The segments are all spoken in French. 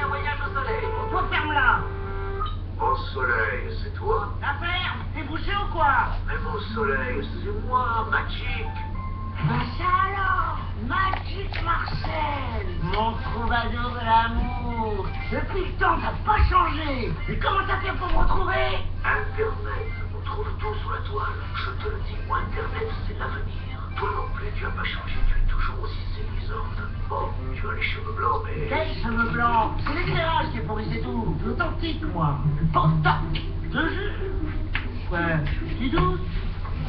un voyage au soleil. Toi, ferme-la. Au soleil, c'est toi? La ferme, t'es bouché ou quoi? Même au soleil, c'est moi, Magic. Ben ça alors, Magic Marcel, mon troubadour de l'amour. Depuis le temps, t'as pas changé. Et comment t'as fait pour me retrouver? Internet, on trouve tout sur la toile. Je te le dis, moi, Internet, c'est l'avenir. Toi non plus, tu as pas changé, tu es toujours aussi séduisante. Bon, tu as les cheveux blancs, mais... Quels cheveux blancs? C'est l'éclairage qui est pourri, c'est tout. Je suis authentique, moi. Authentique, je te jure. Ouais, tu doutes?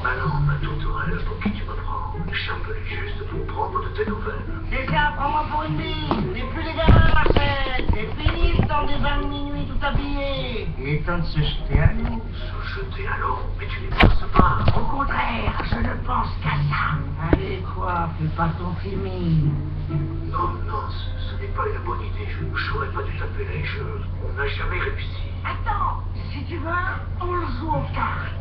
Alors, ma tourterelle, pour qui tu me prends? J'appelais juste pour prendre de tes nouvelles. C'est ça, prends-moi pour une bille. Mais plus les gamins, Marcel. C'est fini le temps des bains de minuit tout habillé. Il est temps de se jeter à l'eau. Se jeter à l'eau, mais tu n'y penses pas. Au contraire, je ne pense qu'à ça. Allez, quoi, fais pas ton timide. Non, non, ce n'est pas une bonne idée. Je n'aurais pas dû t'appeler. On n'a jamais réussi. Attends, si tu veux, on le joue aux cartes.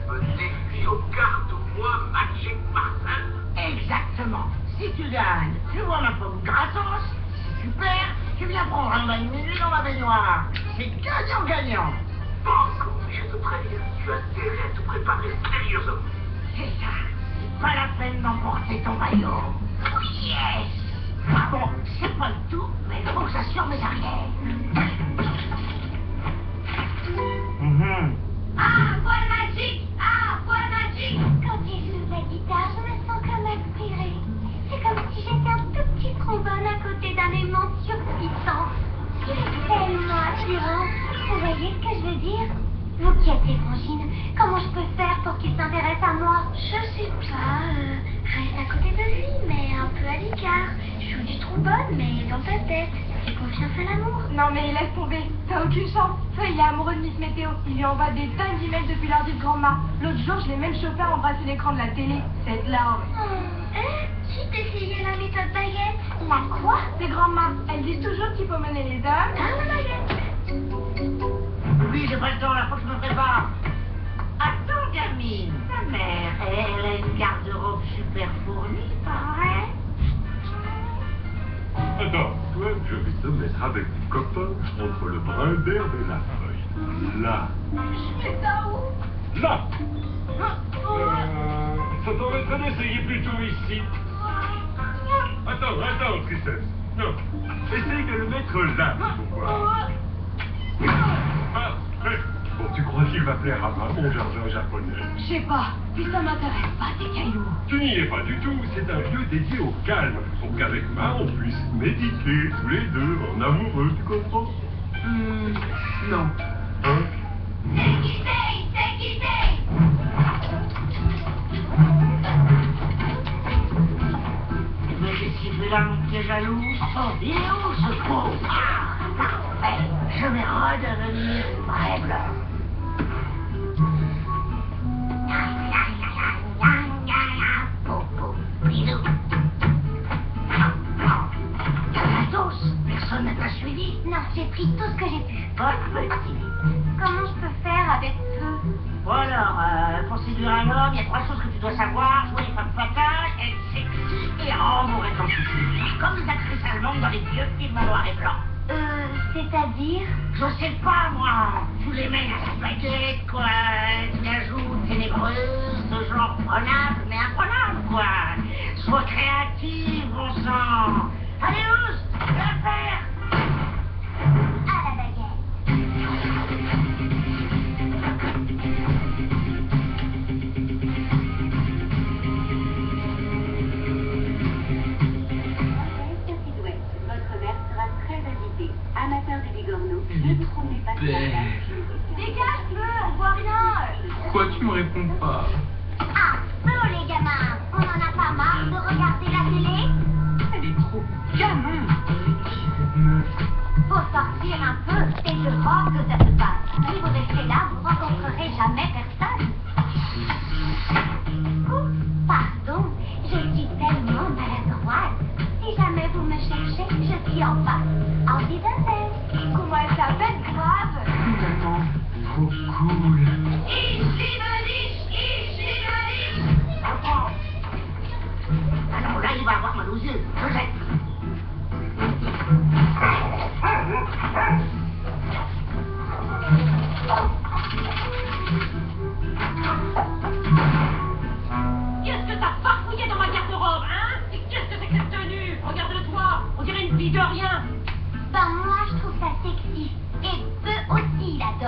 Tu me défies aux cartes, moi, Magic Marcel? Exactement. Si tu gagnes, tu vois ma pomme gratos. Si tu perds, tu viens prendre un bain de minuit dans ma baignoire. C'est gagnant-gagnant. Banco, mais je te préviens, tu as intérêt à te préparer sérieusement. C'est ça. C'est pas la peine d'emporter ton maillot. Oh yes. Ah bon, c'est pas le tout, mais il faut que j'assure mes arrières. Ah, voix magique! Ah, voix magique! Quand il joue de la guitare, je me sens comme aspirée. C'est comme si j'étais un tout petit trombone à côté d'un aimant surpuissant. Tellement attirant. Vous voyez ce que je veux dire? Vous qui êtes les frangines, comment je peux faire pour qu'il s'intéresse à moi? Je sais pas, reste à côté de lui, mais un peu à l'écart. Je joue du trombone, mais dans ta tête. Fais confiance à l'amour. Non mais laisse tomber, t'as aucune chance. Toi, il est amoureux de Miss Météo. Il lui envoie des tonnes d'emails depuis l'ordi de Grandma. L'autre jour, je l'ai même chauffé à embrasser l'écran de la télé. Cette larme. Tu t'es essayé la méthode baguette? La quoi? C'est Grandma. Elles disent toujours qu'il faut mener les hommes. Ah, la baguette. Oui, j'ai pas le temps, là, faut que je me prépare. Attends, gamine. Ta mère, elle a une garde-robe super fournie, pareil. Attends, toi, je vais te mettre avec tes copains entre le brin d'herbe et la feuille. Là. Je fais ça où? Là. Ça t'embêterait d'essayer plutôt ici. Attends, tristesse. Non. Essaye de le mettre là, pour voir. Parfait. Bon, tu crois qu'il va plaire à ma bon jardin japonais? Je sais pas, puis ça m'intéresse pas, tes cailloux. Tu n'y es pas du tout, c'est un lieu dédié au calme, pour qu'avec Ma, on puisse méditer tous les deux, en amoureux, tu comprends? Non. Hein? C'est qui Mais qu'est-ce qu'il fait là, mon petit jaloux? Oh, il est où, ce trou? Ah, parfait. Je vais redevenir vrai blanc. Personne ne t'a suivi? Non, j'ai pris tout ce que j'ai pu. Pas petit. Comment je peux faire avec peu? Bon alors, pour séduire un homme, il y a 3 choses que tu dois savoir. Jouer les femmes fatales, être sexy et rembourrer ton souci. Comme les actrices allemandes dans les vieux films en noir et blanc. C'est-à-dire? Je sais pas, moi. Tu les mets à la baguette, quoi. Tu la joues ténébreuse, de genre prenable, mais imprenable, quoi. Sois créative, bon sang. Allez, Ous, viens faire. À la baguette. Votre mère sera très agitée. Amateur de bigorneau, ne trouvez pas Dégage, peu, on voit rien. Pourquoi tu me réponds pas? Ah, peu, les gamins. On en a pas marre de regarder la télé? Elle est trop gamin. Faut sortir un peu et je vois que ça se passe. Si vous restez là, vous rencontrerez jamais personne. Oh, pardon, je suis tellement maladroite. Si jamais vous me cherchez, je suis en face. Anti-Babel. Comment elle s'appelle, grave? Finalement, trop cool. Attends. Ah non, là, il va avoir mal aux yeux. Je jette.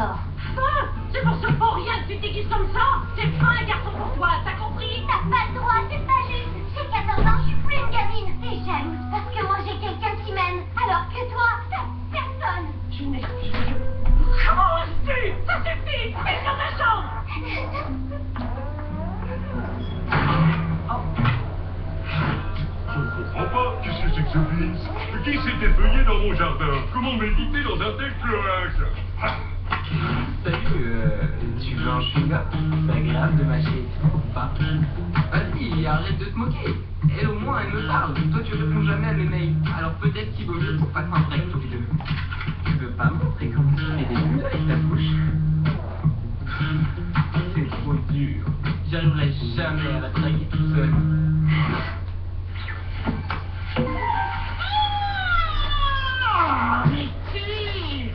j'adore. Ah, c'est pour ce pour rien que tu te déguises comme ça. C'est pas un garçon pour toi, t'as compris? T'as pas le droit, c'est pas juste. J'ai 14 ans, je suis plus une gamine. T'es jalouse parce que moi j'ai quelqu'un qui m'aime, alors que toi, t'as personne. Je m'excuse. Comment oses-tu? Ça suffit! Mets sur ta chambre! Je ne comprends pas. Qu'est-ce que c'est que ce vice? Qui s'est effeuillé dans mon jardin? Comment méditer dans un tel cloaque? Salut, tu veux un chewing-gum? C'est agréable de mâcher, tu trouves pas? Vas-y, arrête de te moquer. Elle au moins, elle me parle. Toi, tu réponds jamais à mes mails. Alors peut-être qu'il vaut mieux qu'on fasse un break tous les deux. Tu veux pas me montrer comment tu fais des nœuds avec ta bouche? C'est trop dur. J'arriverai jamais à la draguer tout seul. Mais kiff!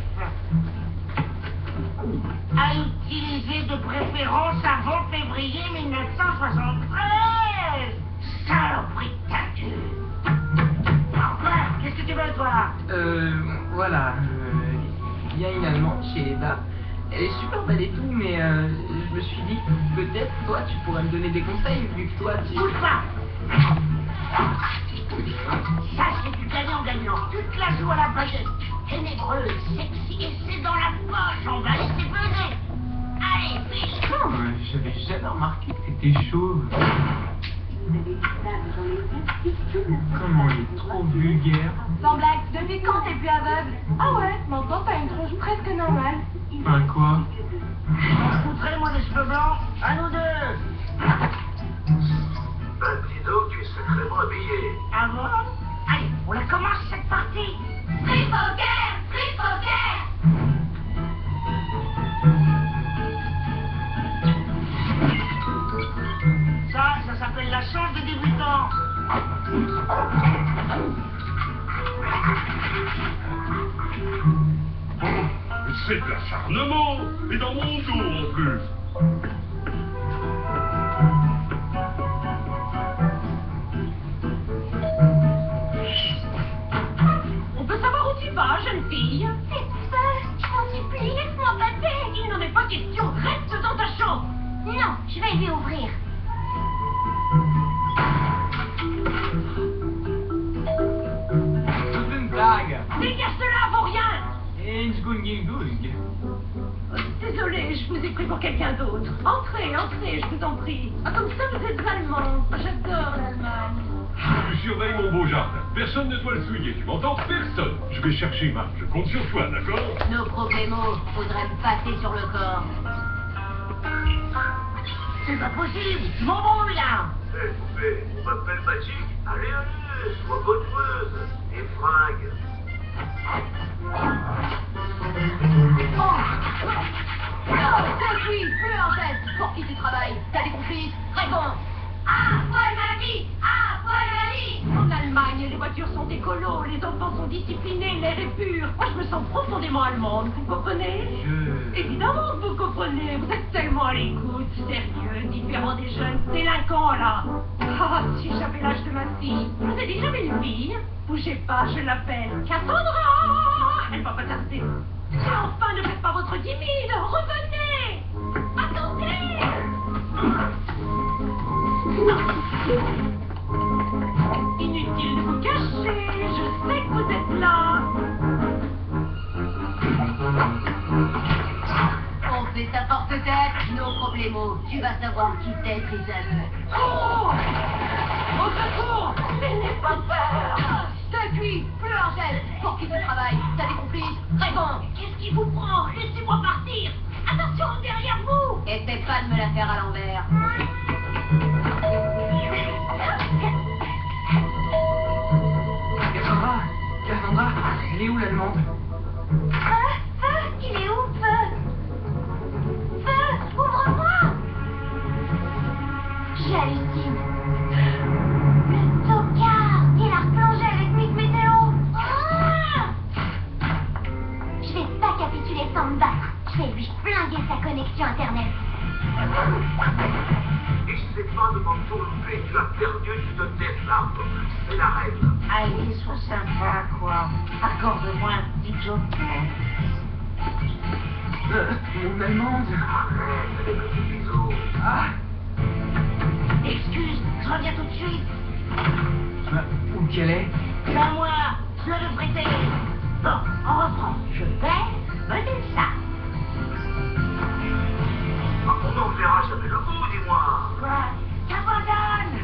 À utiliser de préférence avant février 1973! Saloperie de tatu! Enfin, qu'est-ce que tu veux, toi? Voilà. Il y a une Allemande chez Eda. Elle est super belle et tout, mais je me suis dit, peut-être toi tu pourrais me donner des conseils, vu que toi tu... Bouge pas! Ça, c'est du gagnant-gagnant. Tu te la joues à la baguette. Ténébreuse, sexy, et c'est dans la poche. On va laisser peser. Allez, vite! Non, j'avais jamais remarqué que t'étais chauve. Comment il est trop vulgaire. Sans blague, depuis quand t'es plus aveugle? Ah ouais, maintenant t'as une tronche presque normale. Enfin quoi? Montrez-moi les cheveux blancs. À nous deux. Ben, dis donc, tu es sacrément habillé. Ah bon? Allez, on la commence cette partie. Free poker! Free poker! Ça s'appelle la chance de débutant. C'est de l'acharnement. Et dans mon dos en plus. On peut savoir où tu vas, jeune fille? C'est ça! Je t'en supplie, laisse-moi passer! Il n'en est pas question. Reste dans ta chambre. Non, je vais lui ouvrir. Guten Tag. Dégage de là, vaut rien. Entschuldigung. Désolée, je vous ai pris pour quelqu'un d'autre. Entrez, entrez, je vous en prie. Ah, comme ça, vous êtes allemand. J'adore l'Allemagne. Tu surveilles mon beau jardin. Personne ne doit le souiller. Tu m'entends? Personne. Je vais chercher Marc. Je compte sur toi, d'accord? No problemo, faudrait me passer sur le corps. C'est pas possible. Mon bon, là. Hé, poupée, on m'appelle Magic. Allez, allez, sois bonneuse. Et fringue. C'est lui, plus en tête. Pour qui tu travailles? T'as des complices? Réponds. Ah, poil ma vie! Ah, poil ma vie! En Allemagne, les voitures sont écolos, les enfants sont disciplinés, l'air est pur. Moi, je me sens profondément allemande, vous comprenez? Évidemment que vous comprenez, vous êtes tellement à l'écoute, sérieux, différent des jeunes délinquants, là. Ah, si j'avais l'âge de ma fille. Je vous ai dit que j'avais une fille. Bougez pas, je l'appelle Cassandra. Elle va pas tarder. Et enfin, ne faites pas votre timide, revenez. Attendez. Inutile de vous cacher, je sais que vous êtes là. On fait sa porte-tête, no problemo. Tu vas savoir qui t'es, Grisette. Oh! Au secours! N'ayez pas peur! C'est lui, plus Angèle. Pour qui tu travailles? T'as des complices? Réponds. Qu'est-ce qui vous prend? Laissez-moi partir! Attention, derrière vous! Essaie pas de me la faire à l'envers. Cassandra, elle est où l'Allemande? Feu, il est où, Feu? Feu, ouvre-moi! J'hallucine. Le tocard, il a replongé avec Miss Météo. Ah! Je vais pas capituler sans me battre. Je vais lui flinguer sa connexion Internet. Et c'est pas devant ton but, tu as perdu, tu te déflames. C'est la règle. Allez, sois sympa, quoi. Accorde-moi un petit joker. Mon allemande. Arrête avec le petit bisou. Ah. Excuse, je reviens tout de suite. Bah, où qu'elle est? C'est à moi, je le prêter. Bon, on reprend. Je vais mener ça. On en verra jamais le bout, dis-moi. Quoi? T'abandonnes.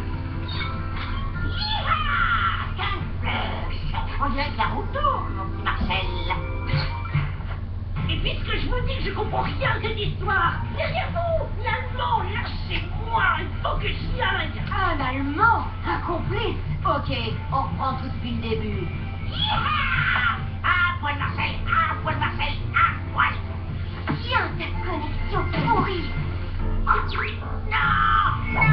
Hi-ha! 15 flèches. On dirait que la roue tourne, mon petit Marcel. Et puisque je vous dis que je comprends rien à cette histoire, derrière vous, l'allemand, lâchez-moi, il faut que j'y aille. Un Allemand? Un complice? Ok, on reprend tout depuis le début. Hi-ha! À poil Marcel, à poil Marcel, à poil. Tiens, ta connexion pourrie! Non! Non!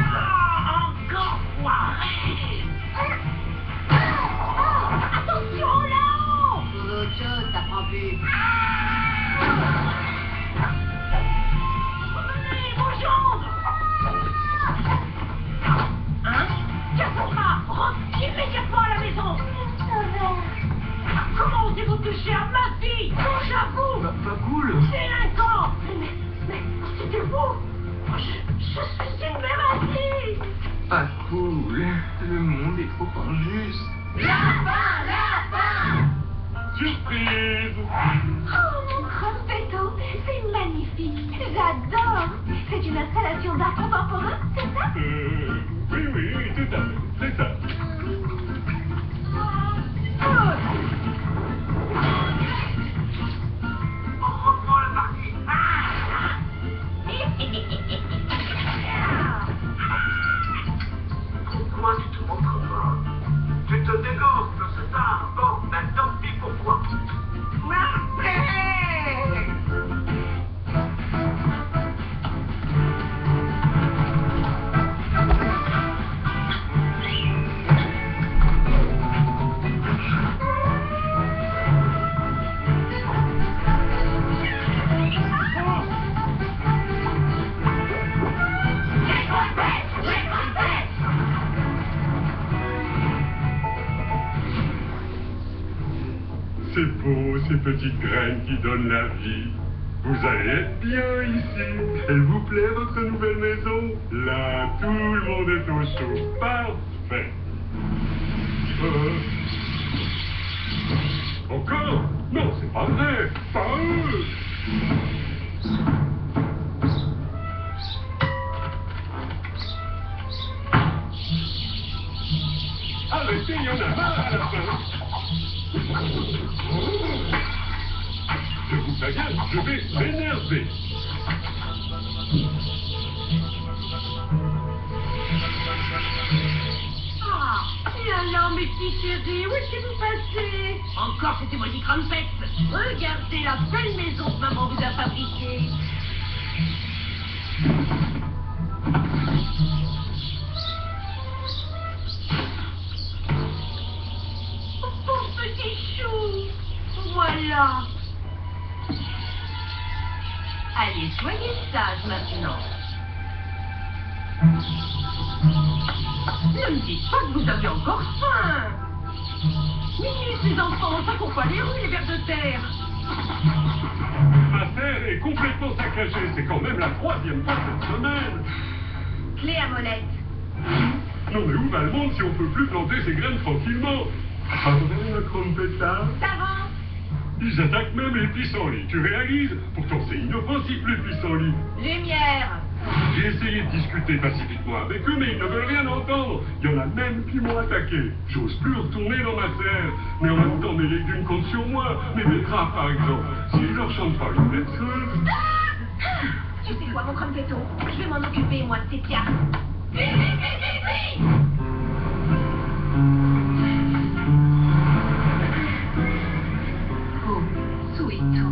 Encore foiré! Attention là-haut! Trouve autre chose, ça prend plus. Revenez, vos jambes! Hein? Cassandra, rentre immédiatement à la maison! Comment osez-vous toucher à ma fille? J'avoue! Pas cool. Délinquant! Mais c'était vous! Je suis une maladie! Pas cool. Le monde est trop injuste. Surprise! Oh, mon Crompetto, c'est magnifique. J'adore. C'est une installation d'art contemporain, c'est ça? Oui, tout à fait, c'est ça. On reprend la partie. Pourquoi tu te montres pas? Tu te dégostes, c'est ça? Bon, ben tant pis pour toi. C'est beau, ces petites graines qui donnent la vie. Vous allez être bien ici. Elle vous plaît, votre nouvelle maison? Là, tout le monde est au chaud. Parfait. Encore? Non, c'est pas vrai. Pas eux. Arrêtez, il y en a marre à la fin. Je vous préviens, je vais m'énerver. Ah, et alors, mes petits chéris, où est-ce que vous passez? Encore c'était moi qui crampette. Regardez la belle maison que maman vous a fabriquée. Pauvre petit chou. Voilà. Allez, soyez sages maintenant. Ne me dites pas que vous avez encore faim. Minuit, ces enfants, ça court pas les rues, les vers de terre. Ma terre est complètement saccagée. C'est quand même la 3e fois cette semaine. Clé à molette. Non mais où va le monde si on peut plus planter ces graines tranquillement? Pardonnez, Crompetta. Ça va? Ils attaquent même les pissenlits. Tu réalises? Pourtant c'est inoffensif les pissenlits. Lumière. J'ai essayé de discuter pacifiquement avec eux, mais ils ne veulent rien entendre. Il y en a même qui m'ont attaqué. J'ose plus retourner dans ma serre. Mais en même temps, mes légumes comptent sur moi. Mes betteraves, par exemple. Si je leur chante pas une berceuse... Tu sais quoi, mon Crompetto? Je vais m'en occuper, moi, de tes pieds. Oh, Sweeto.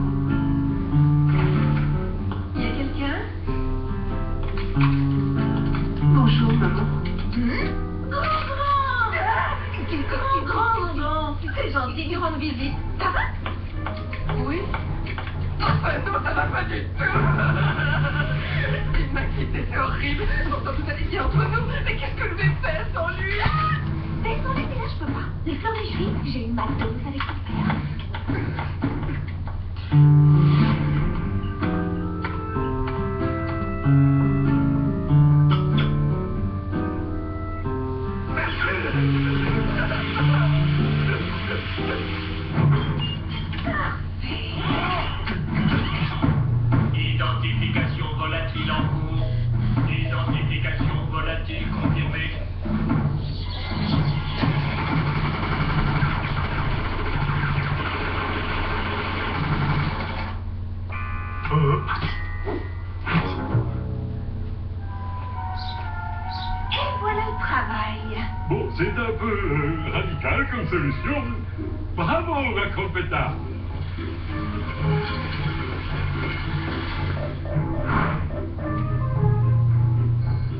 Y a quelqu'un? Bonjour, maman. Grand. C'est gentil de rendre visite. Ça va? Oui. Non, ça va pas du tout. Il m'a quitté, c'est horrible. Pourtant, tout allait bien entre nous. Mais qu'est-ce que je vais faire sans lui? Désolée, mais là, je peux pas. Les fleurisseries, j'ai une malle, vous savez quoi faire. C'est un peu radical comme solution. Bravo, la crompetta.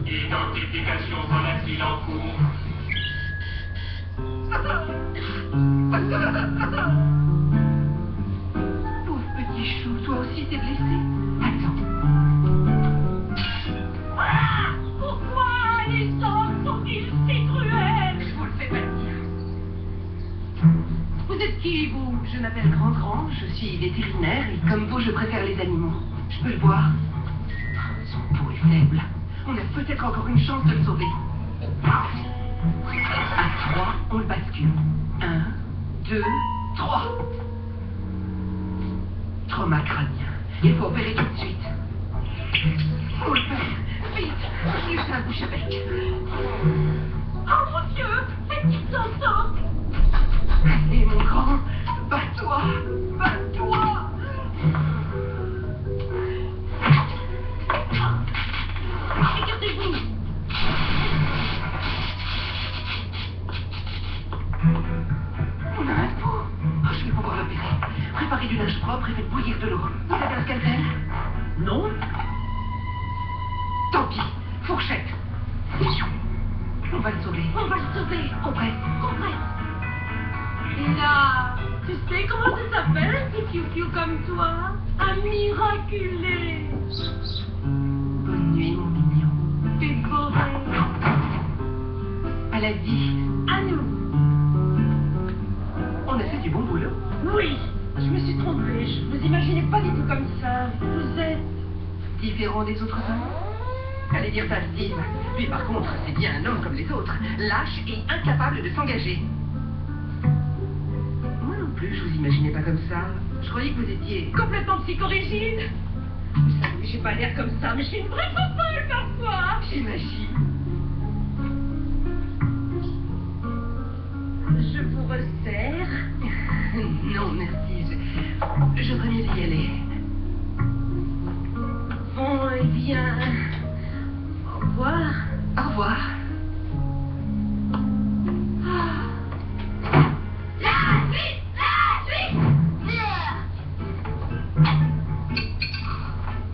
Identification sans asile en cours. Pauvre petit chou, toi aussi t'es blessé. Attends. Pourquoi les gens sont-ils si cruels? Je vous le fais pas dire. Vous êtes qui, vous? Je m'appelle Grand, je suis vétérinaire et comme vous, je préfère les animaux. Je peux le voir. Son peau est faible. On a peut-être encore une chance de le sauver. À 3, on le bascule. 1, 2, 3. Trauma crânien. Il faut opérer tout de suite. Faut le faire. Vite. Juste la bouche à bec. Oh mon Dieu, faites qu'il s'en sorte. Et mon grand, bats-toi. Bats-toi. Écartez-vous. On a un pot. Oh, je vais pouvoir l'opérer. Préparez du linge propre et faites bouillir de l'eau. Vous avez un scalpel? Non. Tant pis. Fourchette. On va le sauver. On va le sauver. Compresse. Et là, tu sais comment ça s'appelle un petit piou-piou comme toi? Un miraculé. Bonne nuit, mon mignon. Décoré. À la vie. À nous. On a fait du bon boulot. Oui, je me suis trompée. Je vous imaginais pas du tout comme ça. Vous êtes... Différent des autres hommes. Allez dire ça, Steve. Lui, par contre, c'est bien un homme comme les autres. Lâche et incapable de s'engager. Moi non plus, je vous imaginais pas comme ça. Je croyais que vous étiez... complètement psychorigide. Vous savez, j'ai pas l'air comme ça, mais je suis une vraie folle parfois. J'imagine. Je vous resserre. Non, merci. Je voudrais mieux y aller. Bon, eh bien... Au revoir. Au revoir.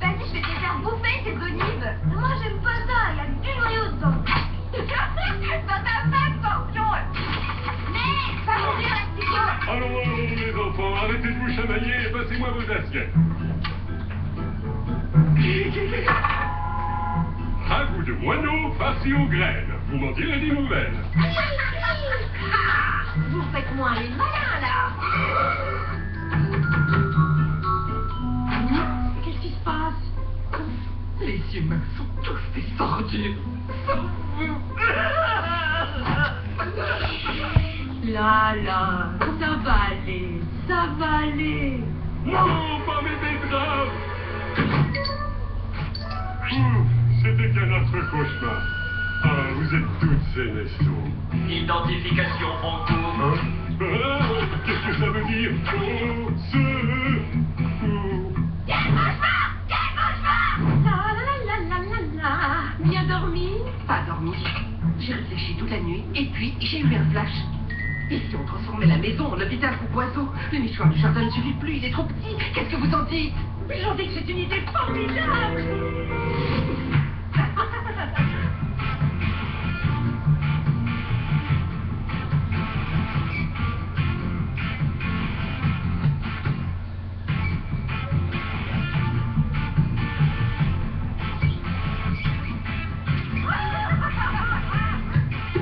Vas-y, je vais te faire bouffer ces olives. Moi, j'aime pas ça. Il y a du noyau dedans. Dans ta face, scorpion. Mais, va mourir la petite. Allons, les enfants, arrêtez de vous chamailler et passez-moi vos assiettes. Ragoût de moineau farci aux graines. Vous m'en direz des nouvelles. Vous faites-moi les malins, là. Qu'est-ce qui se passe? Les humains sont tous des sordures. Là, ça va aller. Ça va aller. Non, pas mes betteraves. C'était qu'un autre cauchemar. Ah, vous êtes toutes aînesses. Identification en cours. Hein? Ah, qu'est-ce que ça veut dire? Oh, Bien dormi? Pas dormi. J'ai réfléchi toute la nuit et puis j'ai eu un flash. Et si on transformait la maison en hôpital pour oiseaux? Le nichoir du jardin ne suffit plus, il est trop petit. Qu'est-ce que vous en dites? J'en dis que c'est une idée formidable.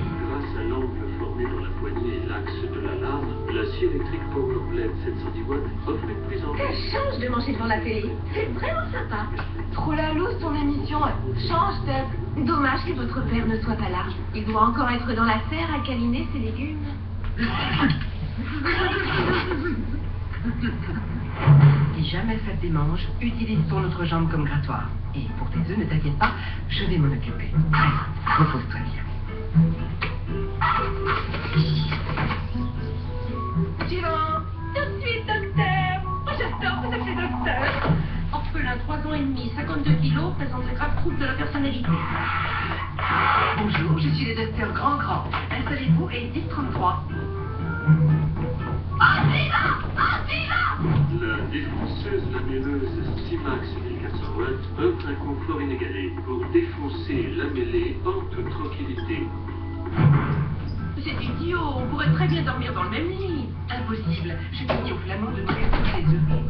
Grâce à l'angle formé dans la poignée et l'axe de la lame, la scie électrique Powerblade 710 watts offre une prise en Ça main. change de manger devant la télé. C'est vraiment sympa. Trop la loose ton émission. Change Deb. Dommage que votre père ne soit pas là. Il doit encore être dans la serre à câliner ses légumes. Si jamais ça te démange, utilise ton autre jambe comme grattoir. Et pour tes œufs, ne t'inquiète pas, je vais m'en occuper. Allez, repose-toi bien. Suivant. Tout de suite, docteur. Oh, j'adore que ça fait docteur. Orphelin, 3 ans et demi, 52 kilos, présente les graves troubles de la personnalité. Bonjour, je suis le docteur Grand. Installez-vous et dites 33. La défonceuse lamelleuse Stimax 1400 watts offre un confort inégalé pour défoncer la mêlée en toute tranquillité. C'est idiot, on pourrait très bien dormir dans le même lit. Impossible, je dis au flamand de nourrir tous les œufs.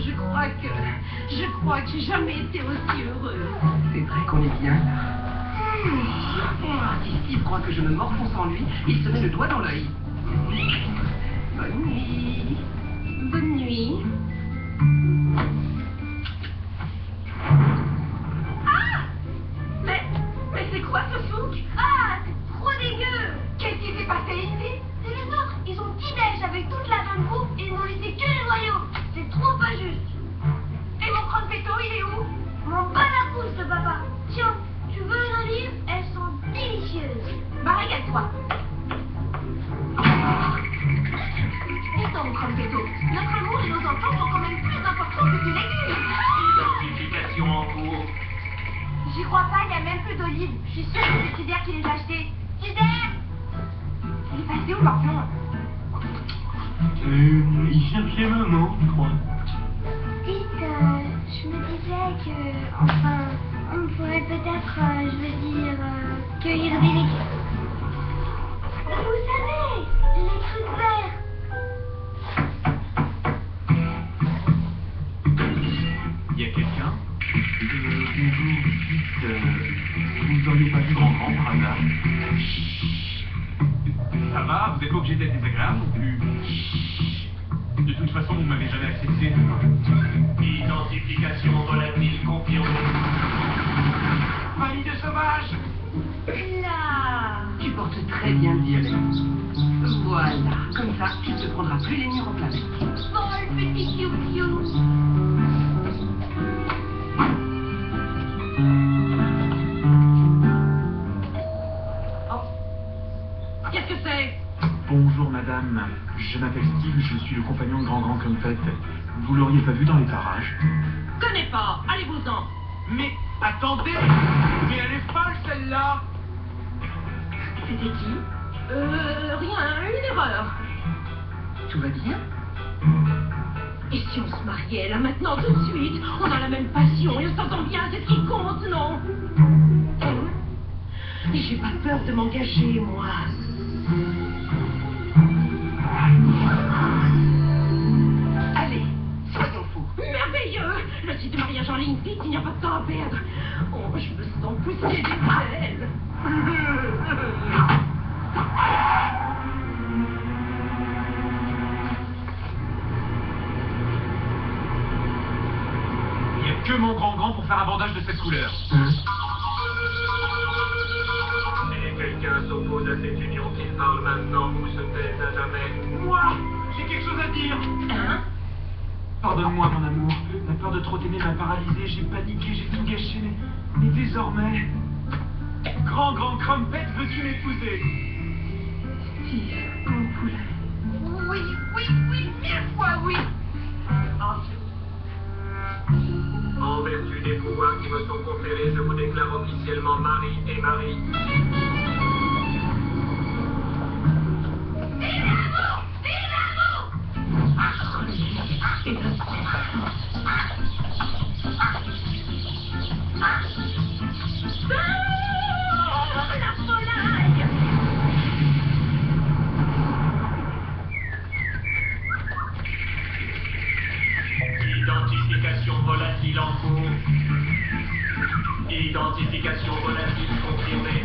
Je crois que j'ai jamais été aussi heureuse. C'est vrai qu'on est bien là. Si Steve croit que je me m'enfonce en lui, il se met le doigt dans l'œil. Bonne nuit. Bonne nuit. Ah! Mais c'est quoi ce souk? Ah, c'est trop dégueu. Qu'est-ce qui s'est passé ici? C'est les autres, ils ont petit-déj avec toute la bonne bouffe et ils n'ont laissé que les noyaux. C'est trop pas juste. Et mon croque-péto, il est où? Mon bon à pouce de papa. Tiens, tu veux une olive? Elles sont délicieuses. Bah, régale-toi. Et ton croque-péto, notre amour et nos enfants sont quand même plus importants que tes légumes. Identification en cours. J'y crois pas, il n'y a même plus d'olives. Je suis sûre que c'est Tider qui les a achetées. Tider! Il est passé où maintenant? Il cherchait maman, je crois. Dites, je me disais que, enfin, on pourrait peut-être, je veux dire, cueillir des légumes. Vous savez, les trucs verts. Il y a quelqu'un? Bonjour, vous auriez pas vu Grand par hasard? Ça va, vous êtes pas obligé d'être désagréable non plus. De toute façon, vous m'avez jamais accepté. Identification volatile confirmée. Famille de sauvages! Là. Tu portes très bien le diabète. Voilà, comme ça, tu ne te prendras plus les murs en plein bec. Bon, le petit piou-piou. Qu'est-ce que c'est? Bonjour madame, je m'appelle Steve, je suis le compagnon de Grand Crumpet. Vous l'auriez pas vu dans les parages? Connais pas, allez-vous-en. Mais attendez! Mais elle est folle celle-là! C'était qui? Rien, une erreur. Tout va bien? Et si on se mariait là maintenant tout de suite? On a la même passion et on s'entend bien, c'est ce qui compte, non? Et j'ai pas peur de m'engager, moi. Allez, soyons fous. Merveilleux! Le site de mariage en ligne, vite, il n'y a pas de temps à perdre. Oh, je me sens pousser des ailes. Il n'y a que mon grand pour faire un bandage de cette couleur. Si quelqu'un s'oppose à cette union qu'il parle maintenant ou se taise à jamais. Moi, j'ai quelque chose à dire. Hein? Pardonne-moi, mon amour. La peur de trop t'aimer m'a paralysé, j'ai paniqué, j'ai tout gâché. Mais désormais, Grand Crumpet, veux-tu m'épouser? Steve, mon poulet. Oui, 1000 fois oui. En vertu des pouvoirs qui me sont conférés, je vous déclare officiellement mari et mari. Identification volatile en cours. Identification volatile confirmée.